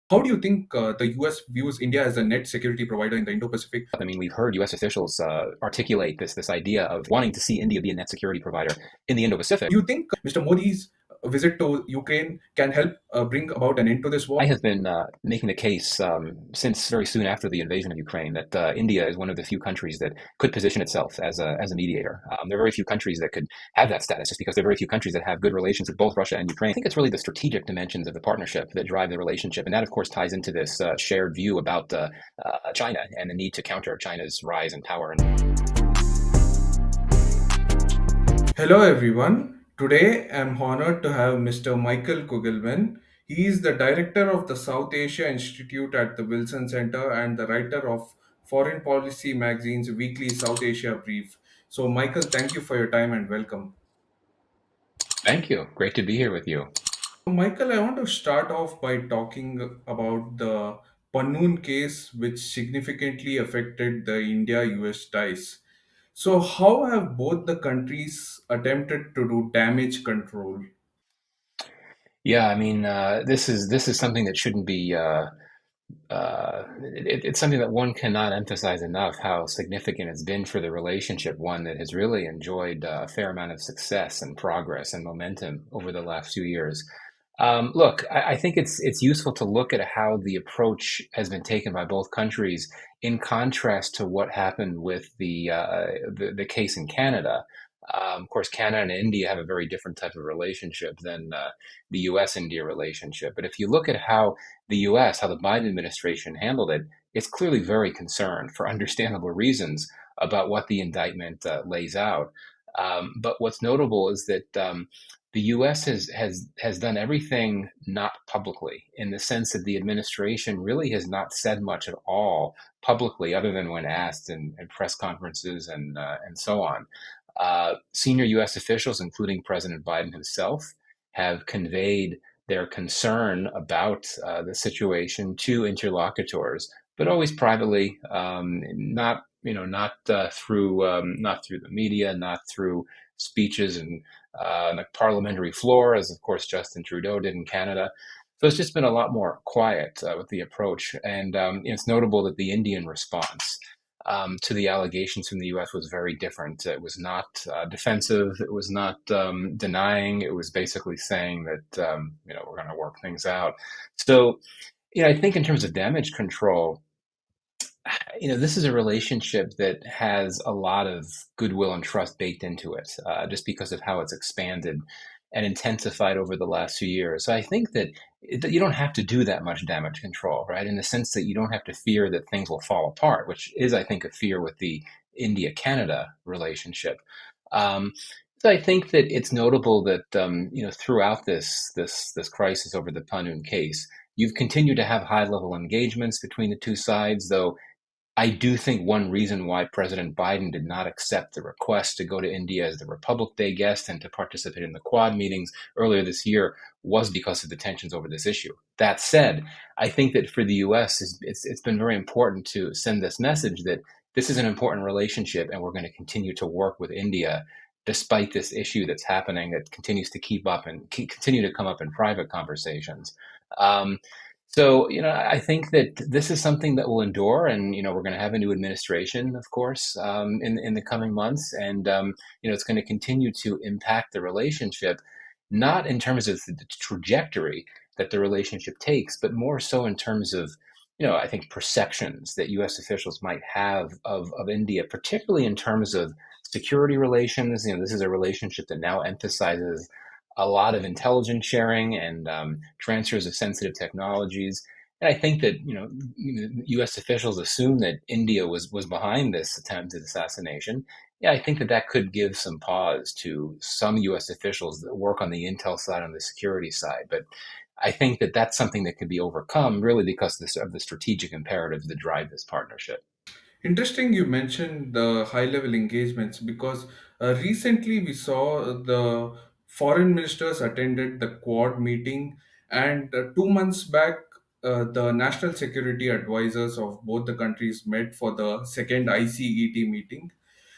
How do you think the US views India as a net security provider in the Indo Pacific? I mean, we've heard U.S. officials articulate this idea of wanting to see India be a net security provider in the Indo-Pacific. Do you think Mr. Modi's visit to Ukraine can help bring about an end to this war? I have been making the case since very soon after the invasion of Ukraine that India is one of the few countries that could position itself as a mediator. There are very few countries that could have that status, just because there are very few countries that have good relations with both Russia and Ukraine. I think it's really the strategic dimensions of the partnership that drive the relationship, and that, of course, ties into this shared view about China and the need to counter China's rise in power. Hello, everyone. Today, I'm honored to have Mr. Michael Kugelman. He is the director of the South Asia Institute at the Wilson Center and the writer of Foreign Policy Magazine's weekly South Asia Brief. So, Michael, thank you for your time and welcome. Thank you. Great to be here with you. Michael, I want to start off by talking about the Pannun case, which significantly affected the India US ties. So, how have both the countries attempted to do damage control? Yeah, I mean, this is something that shouldn't be. It's something that one cannot emphasize enough how significant it's been for the relationship, one that has really enjoyed a fair amount of success and progress and momentum over the last few years. Look, I think it's useful to look at how the approach has been taken by both countries in contrast to what happened with the case in Canada. Of course, Canada and India have a very different type of relationship than the U.S.-India relationship. But if you look at how the U.S., how the Biden administration handled it, it's clearly very concerned, for understandable reasons, about what the indictment lays out. But what's notable is that the U.S. has done everything not publicly, in the sense that the administration really has not said much at all publicly, other than when asked in press conferences and so on. Senior U.S. officials, including President Biden himself, have conveyed their concern about the situation to interlocutors, but always privately, not not through the media, not through speeches and the parliamentary floor, as of course Justin Trudeau did in Canada. So it's just been a lot more quiet with the approach, and it's notable that the Indian response to the allegations from the U.S. was very different. It was not defensive. It was not denying. It was basically saying that we're going to work things out. So I think in terms of damage control, this is a relationship that has a lot of goodwill and trust baked into it, just because of how it's expanded and intensified over the last few years. So I think that you don't have to do that much damage control, right? In the sense that you don't have to fear that things will fall apart, which is, I think, a fear with the India-Canada relationship. Um, so I think that it's notable that throughout this crisis over the Pannun case, you've continued to have high-level engagements between the two sides, though I do think one reason why President Biden did not accept the request to go to India as the Republic Day guest and to participate in the Quad meetings earlier this year was because of the tensions over this issue. That said, I think that for the U.S., it's been very important to send this message that this is an important relationship, and we're going to continue to work with India despite this issue that's happening that continues to keep up and continue to come up in private conversations. Um, so, I think that this is something that will endure, and we're going to have a new administration, of course, in the coming months, and it's going to continue to impact the relationship, not in terms of the trajectory that the relationship takes, but more so in terms of, I think perceptions that U.S. officials might have of India, particularly in terms of security relations. This is a relationship that now emphasizes a lot of intelligence sharing and transfers of sensitive technologies. And I think that U.S. officials assume that India was behind this attempted assassination. Yeah, I think that could give some pause to some U.S. officials that work on the intel side, on the security side. But I think that that's something that could be overcome, really, because of the strategic imperatives that drive this partnership. Interesting, you mentioned the high level engagements because recently we saw the foreign ministers attended the Quad meeting, and 2 months back, the national security advisors of both the countries met for the second ICET meeting.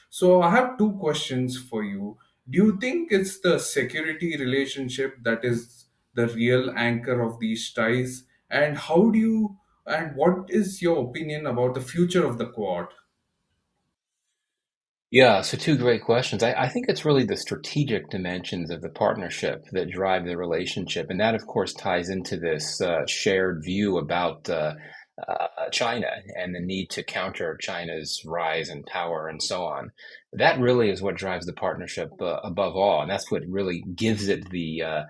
So, I have two questions for you. Do you think it's the security relationship that is the real anchor of these ties? And how do you and what is your opinion about the future of the Quad? Yeah, so two great questions. I think it's really the strategic dimensions of the partnership that drive the relationship. And that, of course, ties into this shared view about China and the need to counter China's rise in power and so on. That really is what drives the partnership above all. And that's what really gives it the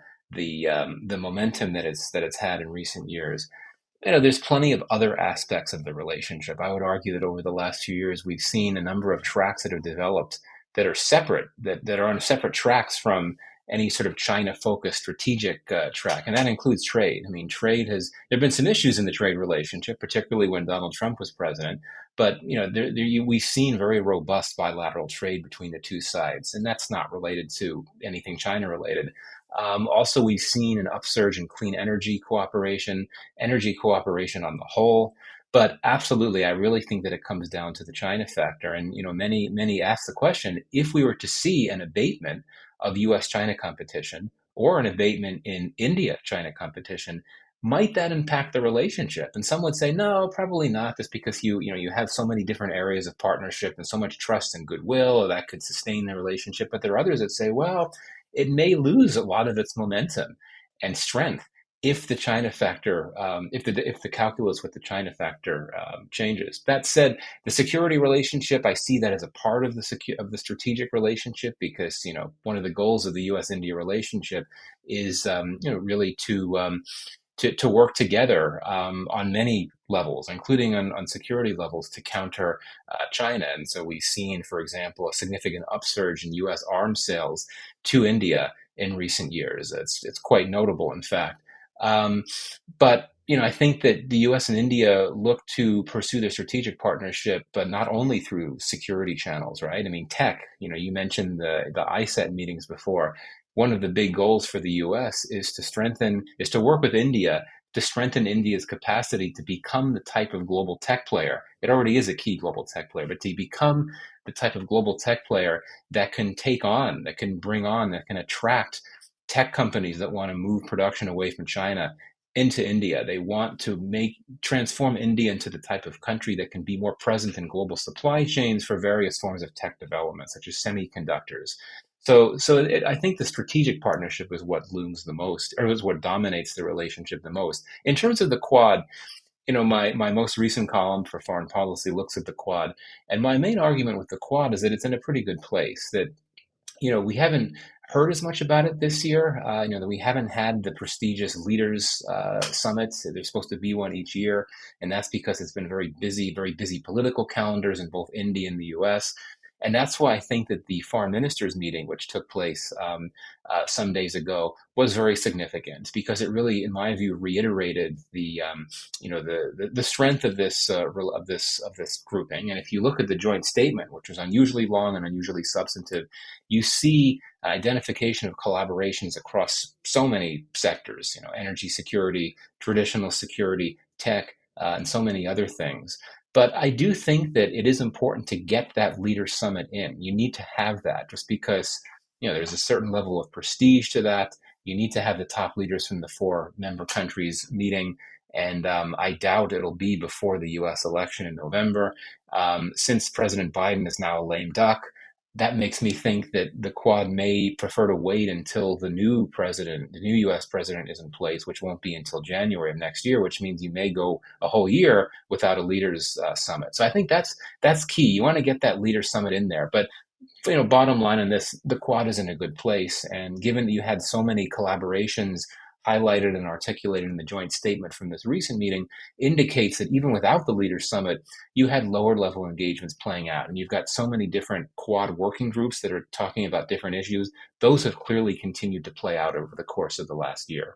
momentum that it's had in recent years. There's plenty of other aspects of the relationship. I would argue that over the last few years, we've seen a number of tracks that have developed that are separate, that are on separate tracks from any sort of China-focused strategic track, and that includes trade. I mean, there have been some issues in the trade relationship, particularly when Donald Trump was president, but we've seen very robust bilateral trade between the two sides, and that's not related to anything China-related. Also, we've seen an upsurge in clean energy cooperation on the whole. But absolutely, I really think that it comes down to the China factor. And many ask the question: if we were to see an abatement of U.S.-China competition or an abatement in India-China competition, might that impact the relationship? And some would say, no, probably not, just because you have so many different areas of partnership and so much trust and goodwill that could sustain the relationship. But there are others that say, well, it may lose a lot of its momentum and strength if the China factor, if the calculus with the China factor changes. That said, the security relationship, I see that as a part of the strategic relationship, because one of the goals of the U.S. India relationship is really to work together on many levels, including on security levels, to counter China. And so we've seen, for example, a significant upsurge in U.S. arms sales to India in recent years. It's quite notable, in fact. Um, but I think that the U.S. and India look to pursue their strategic partnership, but not only through security channels, right? I mean, tech. You mentioned the ISET meetings before. One of the big goals for the U.S. is to work with India to strengthen India's capacity to become the type of global tech player. It already is a key global tech player, but to become the type of global tech player that can that can attract tech companies that want to move production away from China into India. They want to transform India into the type of country that can be more present in global supply chains for various forms of tech development, such as semiconductors. I think the strategic partnership is what looms the most, or is what dominates the relationship the most. In terms of the Quad, my most recent column for foreign policy looks at the Quad, and my main argument with the Quad is that it's in a pretty good place. That we haven't heard as much about it this year. That we haven't had the prestigious leaders summit. There's supposed to be one each year, and that's because it's been very busy political calendars in both India and the U.S. And that's why I think that the foreign ministers meeting, which took place some days ago, was very significant, because it really, in my view, reiterated the strength of this grouping. And if you look at the joint statement, which was unusually long and unusually substantive, you see identification of collaborations across so many sectors, energy security, traditional security, tech, and so many other things. But I do think that it is important to get that leader summit in. You need to have that, just because there's a certain level of prestige to that. You need to have the top leaders from the four member countries meeting, and I doubt it'll be before the U.S. election in November. Since President Biden is now a lame duck, that makes me think that the Quad may prefer to wait until the new U.S. president is in place, which won't be until January of next year, which means you may go a whole year without a leaders summit. So I think that's key. You want to get that leaders summit in there, but bottom line on this, the Quad is in a good place, and given that you had so many collaborations highlighted and articulated in the joint statement from this recent meeting, indicates that even without the leaders summit, you had lower level engagements playing out, and you've got so many different Quad working groups that are talking about different issues. Those have clearly continued to play out over the course of the last year.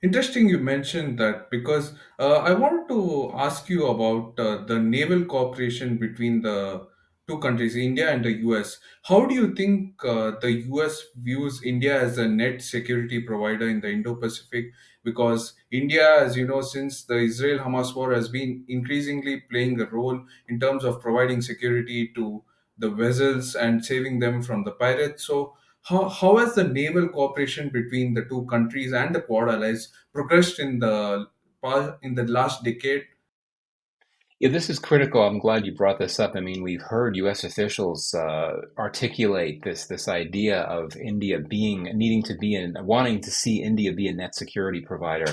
Interesting you mentioned that, because I want to ask you about the naval cooperation between the two countries, India and the US. How do you think the US views India as a net security provider in the Indo Pacific? Because India, as you know, since the Israel Hamas war, has been increasingly playing a role in terms of providing security to the vessels and saving them from the pirates. So, how has the naval cooperation between the two countries and the Quad allies progressed in the in the last decade? Yeah, this is critical. I'm glad you brought this up. I mean, we've heard U.S. officials articulate this idea of India being needing to be in wanting to see India be a net security provider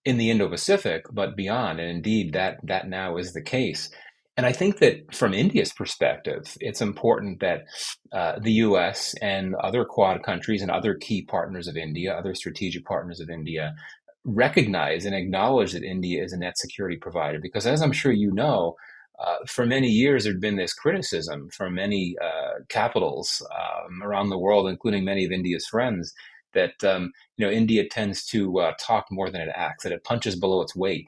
in the Indo-Pacific, but beyond. And indeed, that now is the case. And I think that from India's perspective, it's important that the U.S. and other Quad countries and other key partners of India, other strategic partners of India, recognize and acknowledge that India is a net security provider. Because as I'm sure you know, for many years there'd been this criticism from many capitals around the world, including many of India's friends, that India tends to talk more than it acts, that it punches below its weight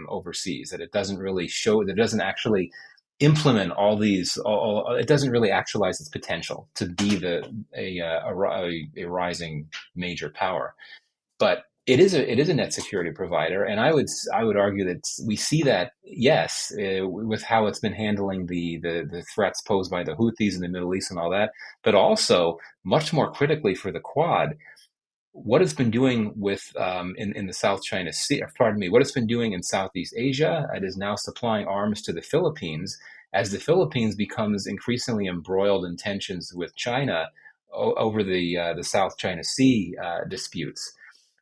overseas, that it doesn't really show, that it doesn't actually implement all these. It doesn't really actualize its potential to be a rising major power. But it is a net security provider, and I would argue that we see that, yes, with how it's been handling the threats posed by the Houthis in the Middle East and all that, but also much more critically for the Quad, what it's been doing in the South China Sea, pardon me, what it's been doing in Southeast Asia. It is now supplying arms to the Philippines as the Philippines becomes increasingly embroiled in tensions with China over the South China Sea disputes.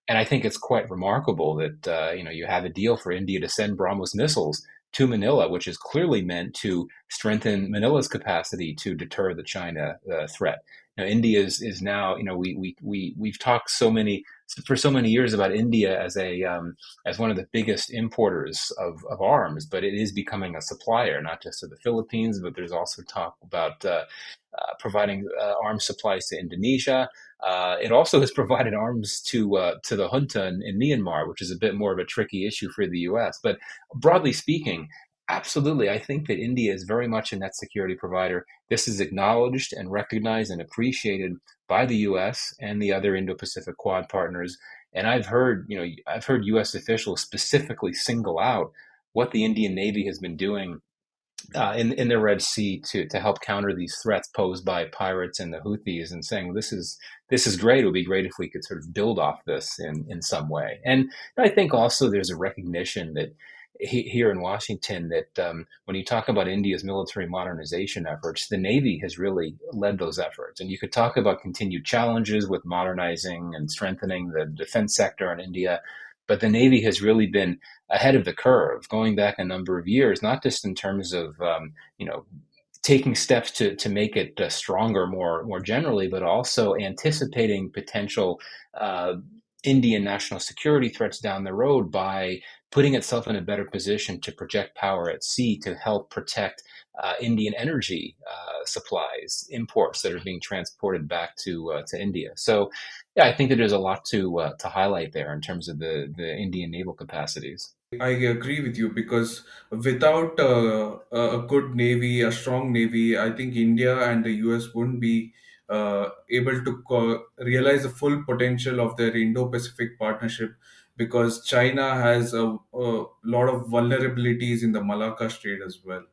And I think it's quite remarkable that you have a deal for India to send BrahMos missiles to Manila, which is clearly meant to strengthen Manila's capacity to deter the China threat. Now, India is now, we've talked for so many years about India as one of the biggest importers of arms, but it is becoming a supplier, not just to the Philippines, but there's also talk about providing arms supplies to Indonesia. It also has provided arms to the junta in Myanmar, which is a bit more of a tricky issue for the U.S. But broadly speaking, absolutely, I think that India is very much a net security provider. This is acknowledged and recognized and appreciated by the U.S. and the other Indo-Pacific Quad partners. And I've heard U.S. officials specifically single out what the Indian Navy has been doing in the Red Sea to help counter these threats posed by pirates and the Houthis, and saying, well, this is great. It would be great if we could sort of build off this in some way. And I think also there's a recognition that here in Washington that when you talk about India's military modernization efforts, the Navy has really led those efforts. And you could talk about continued challenges with modernizing and strengthening the defense sector in India, but the Navy has really been ahead of the curve, going back a number of years, not just in terms of taking steps to make it stronger more generally, but also anticipating potential uh, Indian national security threats down the road by putting itself in a better position to project power at sea to help protect Indian energy supplies, imports that are being transported back to India. So, yeah, I think that there's a lot to highlight there in terms of the Indian naval capacities. I agree with you because without a good navy, a strong navy, I think India and the US wouldn't be able to realize the full potential of their Indo-Pacific partnership, because China has a lot of vulnerabilities in the Malacca Strait as well.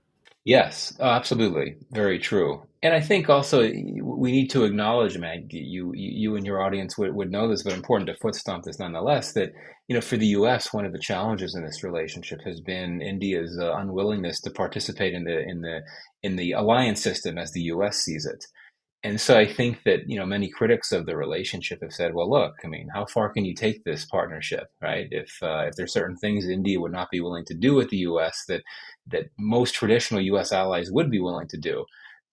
Yes, absolutely, very true. And I think also we need to acknowledge, Meg, you and your audience would know this, but important to foot stomp this nonetheless, that for the U.S., one of the challenges in this relationship has been India's unwillingness to participate in the alliance system as the U.S. sees it. And so I think that, many critics of the relationship have said, well, look, I mean, how far can you take this partnership, right? If there's certain things India would not be willing to do with the U.S. that most traditional U.S. allies would be willing to do.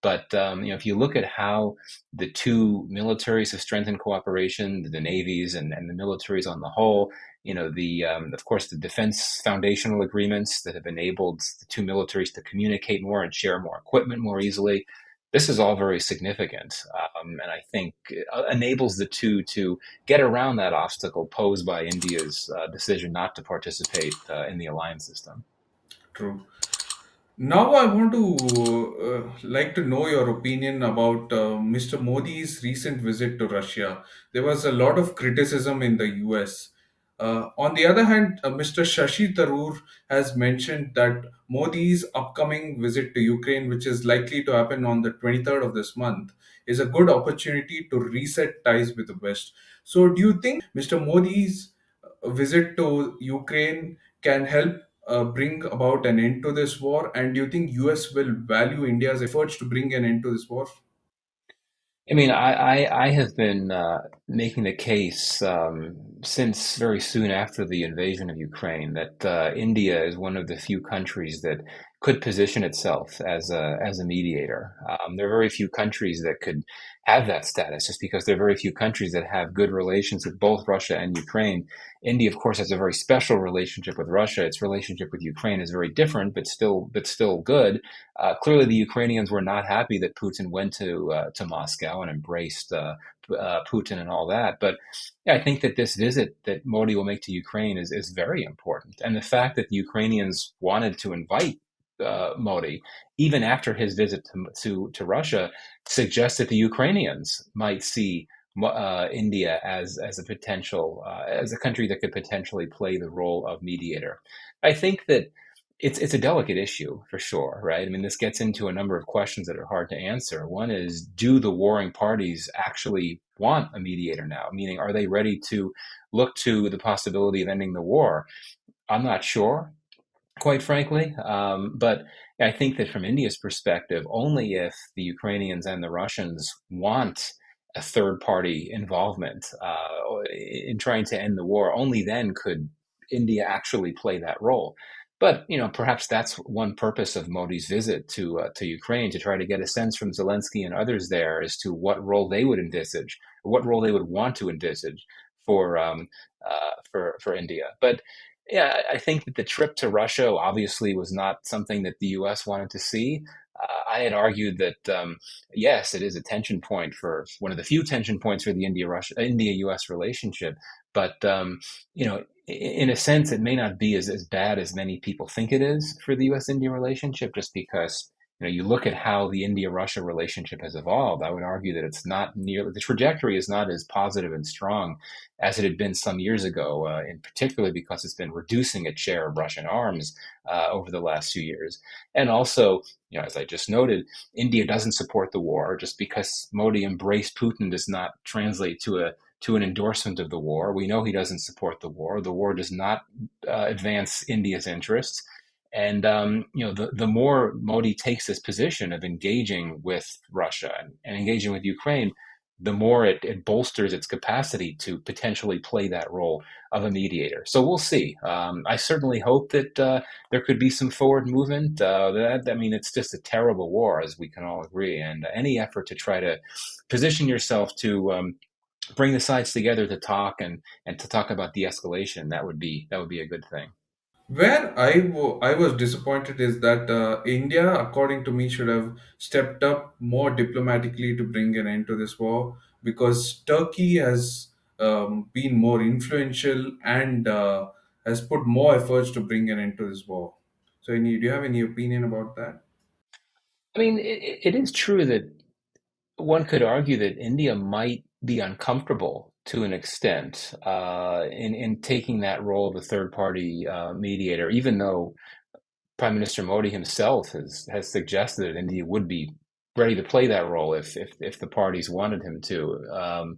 But if you look at how the two militaries have strengthened cooperation, the navies and the militaries on the whole, of course the defense foundational agreements that have enabled the two militaries to communicate more and share more equipment more easily, this is all very significant, and I think enables the two to get around that obstacle posed by India's decision not to participate in the alliance system. True. Now I want to like to know your opinion about Mr. Modi's recent visit to Russia. There was a lot of criticism in the US. On the other hand, Mr. Shashi Tharoor has mentioned that Modi's upcoming visit to Ukraine, which is likely to happen on the 23rd of this month, is a good opportunity to reset ties with the West. So, do you think Mr. Modi's visit to Ukraine can help bring about an end to this war? And do you think US will value India's efforts to bring an end to this war? I mean, I have been making the case since very soon after the invasion of Ukraine that India is one of the few countries that could position itself as a mediator. There are very few countries that could have that status, just because there are very few countries that have good relations with both Russia and Ukraine. India, of course, has a very special relationship with Russia. Its relationship with Ukraine is very different, but still good. Clearly, the Ukrainians were not happy that Putin went to Moscow and embraced Putin and all that. But yeah, I think that this visit that Modi will make to Ukraine is very important, and the fact that the Ukrainians wanted to invite Modi even after his visit to Russia suggests that the Ukrainians might see India as a potential as a country that could potentially play the role of mediator. I think that it's a delicate issue for sure, right? I mean, this gets into a number of questions that are hard to answer. One is, do the warring parties actually want a mediator now? Meaning, are they ready to look to the possibility of ending the war? I'm not sure, quite frankly. But I think that from India's perspective, only if the Ukrainians and the Russians want a third party involvement in trying to end the war, only then could India actually play that role. But perhaps that's one purpose of Modi's visit to Ukraine, to try to get a sense from Zelensky and others there as to what role they would envisage, or what role they would want to envisage for for India. But yeah, I think that the trip to Russia obviously was not something that the U.S. wanted to see. I had argued that yes, it is a tension point, for one of the few tension points for the India-U.S. relationship. But in a sense, it may not be as bad as many people think it is for the U.S.-India relationship, just because you look at how the India-Russia relationship has evolved. I would argue that it's not near the trajectory is not as positive and strong as it had been some years ago, in particular because it's been reducing its share of Russian arms over the last few years. And also, as I just noted, India doesn't support the war. Just because Modi embraced Putin does not translate to an endorsement of the war. We know he doesn't support the war. The war does not advance India's interests. And the more Modi takes this position of engaging with Russia and engaging with Ukraine, the more it bolsters its capacity to potentially play that role of a mediator. So we'll see. I certainly hope that there could be some forward movement. I mean, it's just a terrible war, as we can all agree, and any effort to try to position yourself to bring the sides together to talk and to talk about de-escalation, that would be a good thing. Where I was disappointed is that India, according to me, should have stepped up more diplomatically to bring an end to this war, because Turkey has been more influential and has put more efforts to bring an end to this war. So, do you have any opinion about that? I mean, it is true that one could argue that India might be uncomfortable to an extent in taking that role of a third party mediator, even though Prime Minister Modi himself has suggested that India would be ready to play that role if the parties wanted him to.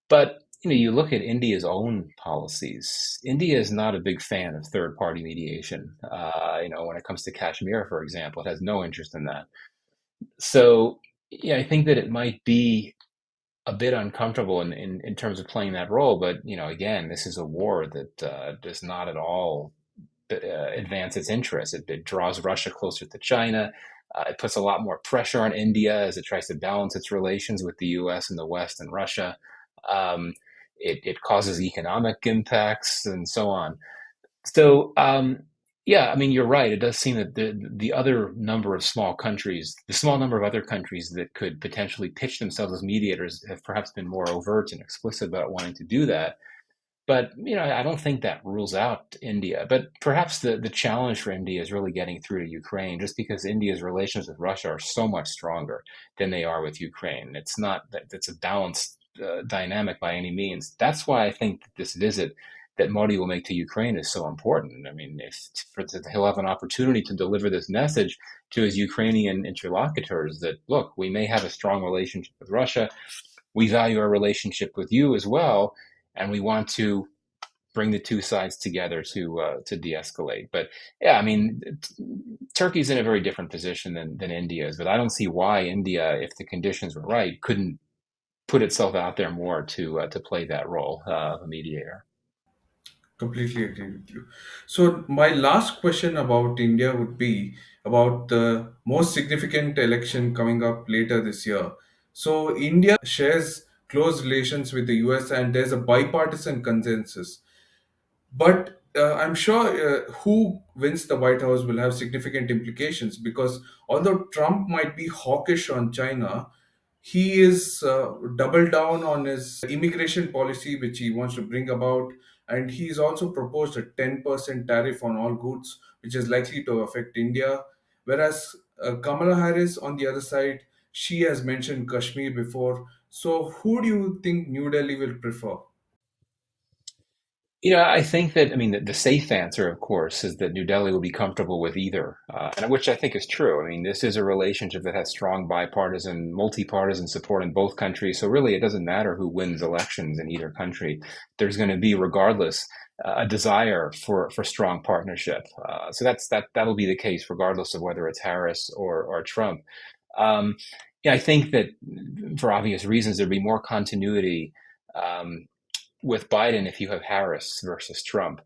But you look at India's own policies. India is not a big fan of third party mediation. When it comes to Kashmir, for example, it has no interest in that. So yeah, I think that it might be a bit uncomfortable in terms of playing that role. But again, this is a war that does not at all advance its interests. It draws Russia closer to China. It puts a lot more pressure on India as it tries to balance its relations with the U.S. and the West and Russia. Um, it causes economic impacts and so on. So, yeah, I mean, you're right. It does seem that the other number of small countries, the small number of other countries that could potentially pitch themselves as mediators, have perhaps been more overt and explicit about wanting to do that. But I don't think that rules out India. But perhaps the challenge for India is really getting through to Ukraine, just because India's relations with Russia are so much stronger than they are with Ukraine. It's not that it's a balanced dynamic by any means. That's why I think that this visit that Modi will make to Ukraine is so important. I mean, he'll have an opportunity to deliver this message to his Ukrainian interlocutors that, look, we may have a strong relationship with Russia. We value our relationship with you as well, and we want to bring the two sides together to de-escalate. But yeah, I mean, Turkey's in a very different position than India is. But I don't see why India, if the conditions were right, couldn't put itself out there more to play that role of a mediator. Completely agree with you. So, my last question about India would be about the most significant election coming up later this year. So, India shares close relations with the US, and there's a bipartisan consensus. But I'm sure who wins the White House will have significant implications, because although Trump might be hawkish on China, he is doubled down on his immigration policy, which he wants to bring about. And he's also proposed a 10% tariff on all goods, which is likely to affect India. Whereas Kamala Harris, on the other side, she has mentioned Kashmir before. So, who do you think New Delhi will prefer? I think that, I mean, the safe answer, of course, is that New Delhi will be comfortable with either, and which I think is true. I mean, this is a relationship that has strong bipartisan, multi-partisan support in both countries. So really, it doesn't matter who wins elections in either country. There's going to be, regardless, a desire for strong partnership. So that'll be the case, regardless of whether it's Harris or Trump. Um, yeah, I think that for obvious reasons, there'd be more continuity. With Biden if you have Harris versus Trump.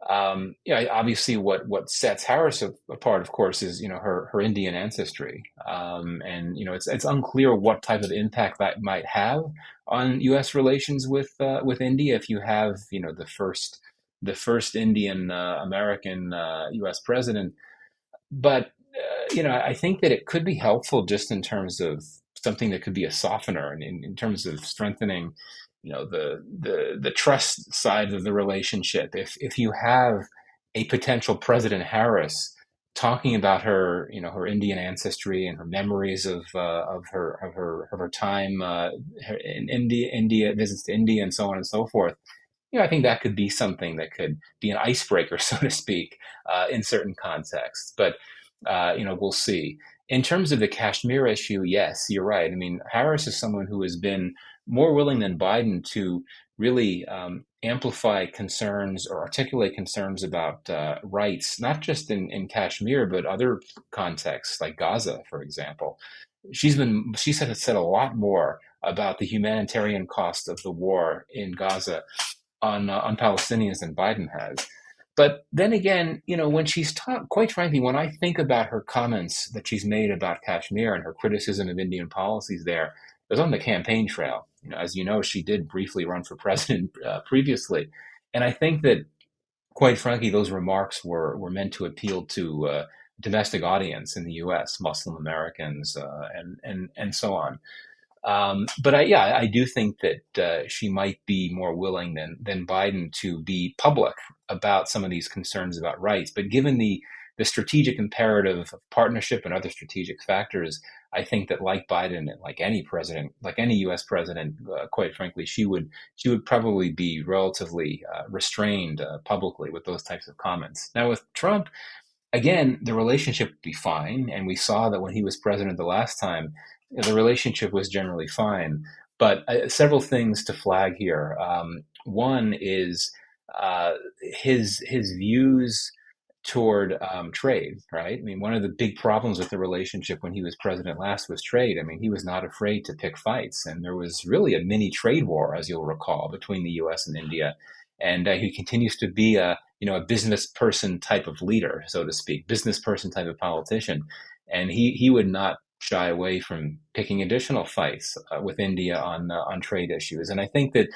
Obviously, what sets Harris apart, of course, is her Indian ancestry, and it's unclear what type of impact that might have on U.S. relations with India if you have the first Indian American U.S. president. But I think that it could be helpful just in terms of something that could be a softener, and in terms of strengthening, the trust side of the relationship. If you have a potential President Harris talking about her Indian ancestry and her memories of her time in India, visits to India, and so on and so forth, I think that could be something that could be an icebreaker, so to speak, in certain contexts. But we'll see. In terms of the Kashmir issue, yes, you're right. I mean, Harris is someone who has been more willing than Biden to really amplify concerns or articulate concerns about rights, not just in Kashmir, but other contexts like Gaza, for example. She said a lot more about the humanitarian cost of the war in Gaza on Palestinians than Biden has. But then again, when she's taught, quite frankly, when I think about her comments that she's made about Kashmir and her criticism of Indian policies there, it was on the campaign trail. As you know, she did briefly run for president previously, and I think that, quite frankly, those remarks were meant to appeal to domestic audience in the U.S., Muslim Americans, and so on. But I do think that she might be more willing than Biden to be public about some of these concerns about rights. But given the strategic imperative of partnership and other strategic factors, I think that, like Biden and like any president, like any U.S. president, quite frankly, she would probably be relatively restrained publicly with those types of comments. Now, with Trump, again, the relationship would be fine. And we saw that when he was president the last time, the relationship was generally fine. But several things to flag here. One is his views toward trade, right? I mean, one of the big problems with the relationship when he was president last was trade. I mean, he was not afraid to pick fights, and there was really a mini trade war, as you'll recall, between the U.S. and India. And he continues to be a business person type of leader, so to speak, business person type of politician, and he would not shy away from picking additional fights with India on trade issues. And I think that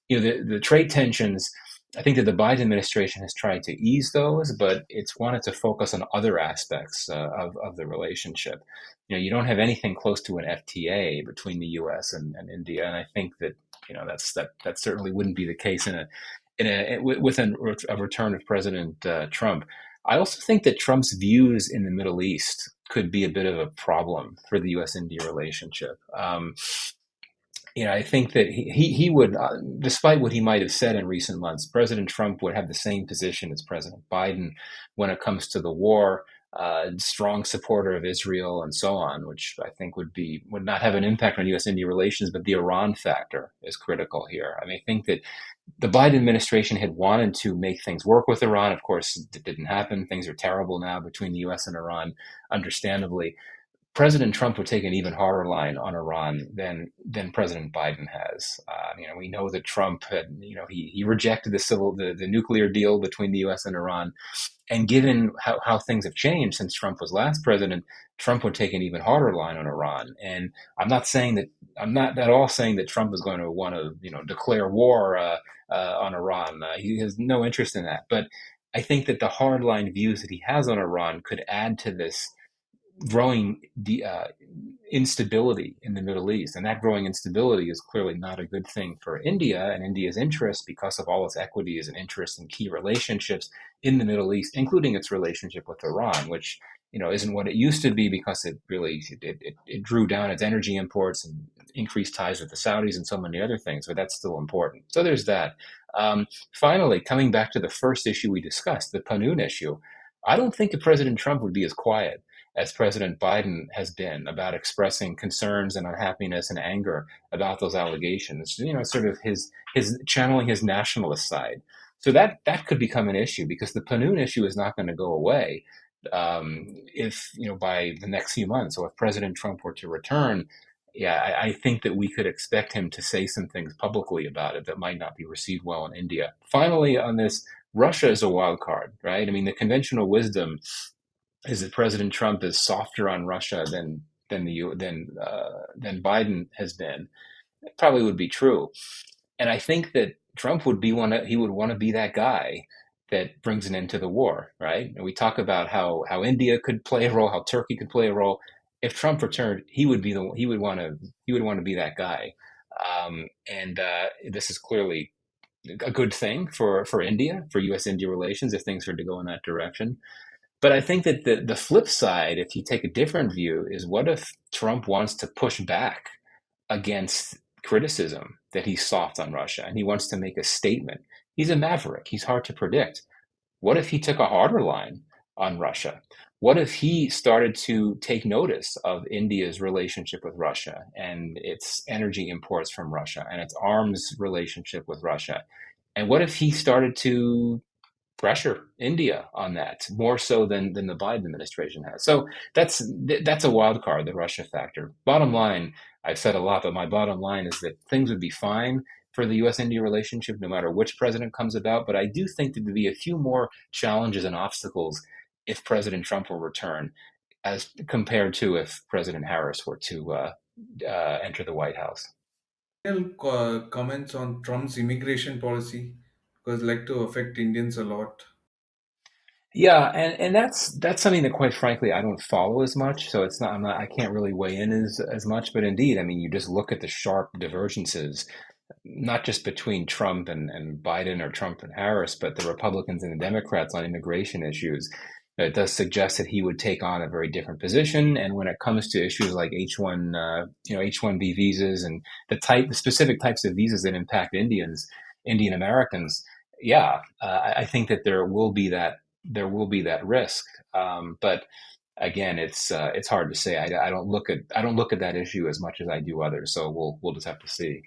the trade tensions. I think that the Biden administration has tried to ease those, but it's wanted to focus on other aspects of the relationship. You don't have anything close to an FTA between the U.S. and India, and I think that that certainly wouldn't be the case with a return of President Trump. I also think that Trump's views in the Middle East could be a bit of a problem for the U.S. India relationship. I think that he would, despite what he might have said in recent months, President Trump would have the same position as President Biden when it comes to the war, strong supporter of Israel and so on, which I think would not have an impact on U.S. India relations, but the Iran factor is critical here. I mean, I think that The Biden administration had wanted to make things work with Iran. Of course, it didn't happen. Things are terrible now between the U.S. and Iran, understandably. President Trump would take an even harder line on Iran than President Biden has. We know that Trump had, he rejected the nuclear deal between the U.S. and Iran, and given how things have changed since Trump was last president, Trump would take an even harder line on Iran. And I'm not at all saying that Trump is going to want to declare war on Iran. He has no interest in that. But I think that the hardline views that he has on Iran could add to this growing instability in the Middle East. And that growing instability is clearly not a good thing for India and India's interests because of all its equities and interests in key relationships in the Middle East, including its relationship with Iran, which isn't what it used to be because it drew down its energy imports and increased ties with the Saudis and so many other things, but that's still important. So there's that. Finally, coming back to the first issue we discussed, the Pannun issue, I don't think that President Trump would be as quiet as President Biden has been about expressing concerns and unhappiness and anger about those allegations. Sort of his channeling his nationalist side. So that could become an issue because the Pannun issue is not going to go away if by the next few months. So if President Trump were to return, yeah, I think that we could expect him to say some things publicly about it that might not be received well in India. Finally, on this, Russia is a wild card, right? I mean, the conventional wisdom is that President Trump is softer on Russia than Biden has been. It probably would be true, and I think that Trump would be he would want to be that guy that brings an end to the war, right? And we talk about how India could play a role, how Turkey could play a role. If Trump returned, he would want to be that guy, and this is clearly a good thing for India, for U.S. India relations, if things were to go in that direction. But I think that the flip side, if you take a different view, is what if Trump wants to push back against criticism that he's soft on Russia and he wants to make a statement? He's a maverick. He's hard to predict. What if he took a harder line on Russia? What if he started to take notice of India's relationship with Russia and its energy imports from Russia and its arms relationship with Russia? And what if he started to pressure India on that more so than the Biden administration has? So that's a wild card, the Russia factor. Bottom line, I've said a lot, but my bottom line is that things would be fine for the U.S. India relationship no matter which president comes about. But I do think that there'd be a few more challenges and obstacles if President Trump will return, as compared to if President Harris were to enter the White House. Comments on Trump's immigration policy because like to affect Indians a lot. Yeah, and that's something that quite frankly I don't follow as much. So I can't really weigh in as much. But indeed, I mean, you just look at the sharp divergences, not just between Trump and Biden or Trump and Harris, but the Republicans and the Democrats on immigration issues. It does suggest that he would take on a very different position. And when it comes to issues like H1B visas and the specific types of visas that impact Indian Americans, yeah, I think that there will be that risk. But again, it's hard to say. I don't look at that issue as much as I do others. So we'll just have to see.